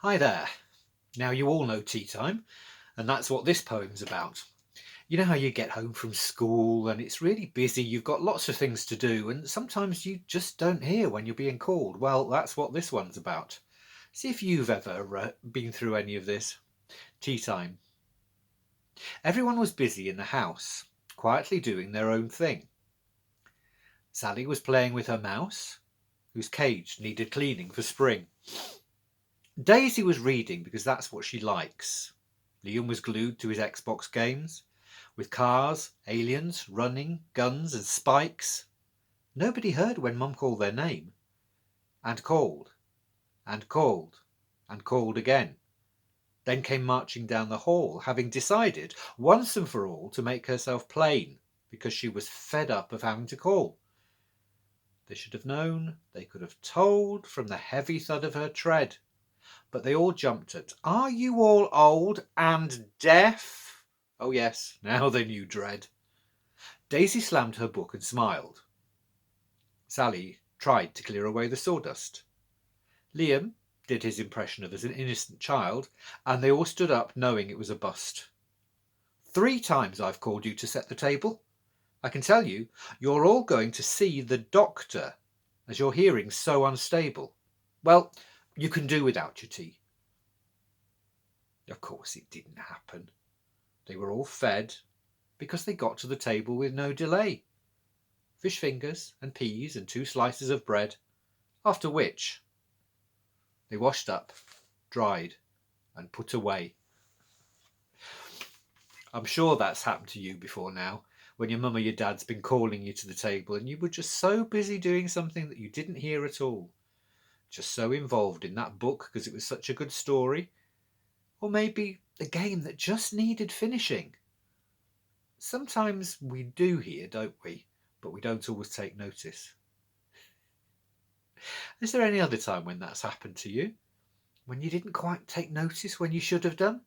Hi there. Now you all know tea time, and that's what this poem's about. You know how you get home from school and it's really busy, you've got lots of things to do, and sometimes you just don't hear when you're being called. Well, that's what this one's about. See if you've ever been through any of this. Tea time. Everyone was busy in the house, quietly doing their own thing. Sally was playing with her mouse, whose cage needed cleaning for spring. Daisy was reading because that's what she likes. Liam was glued to his Xbox games, with cars, aliens, running, guns and spikes. Nobody heard when Mum called their name. And called, and called, and called again. Then came marching down the hall, having decided, once and for all, to make herself plain, because she was fed up of having to call. They should have known, they could have told, from the heavy thud of her tread. But they all jumped at, "Are you all old and deaf?" Oh yes, now they knew dread. Daisy slammed her book and smiled. Sally tried to clear away the sawdust. Liam did his impression of an innocent child, and they all stood up knowing it was a bust. 3 times I've called you to set the table. I can tell you, you're all going to see the doctor, as your hearing's so unstable. Well, you can do without your tea. Of course it didn't happen. They were all fed because they got to the table with no delay. Fish fingers and peas and 2 slices of bread, after which they washed up, dried and put away. I'm sure that's happened to you before now, when your mum or your dad's been calling you to the table and you were just so busy doing something that you didn't hear at all. Just so involved in that book because it was such a good story. Or maybe the game that just needed finishing. Sometimes we do hear, don't we? But we don't always take notice. Is there any other time when that's happened to you? When you didn't quite take notice when you should have done?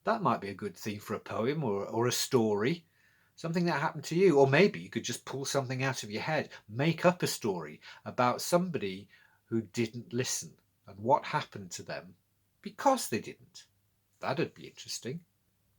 That might be a good theme for a poem or a story. Something that happened to you. Or maybe you could just pull something out of your head, make up a story about somebody who didn't listen and what happened to them because they didn't. That'd be interesting.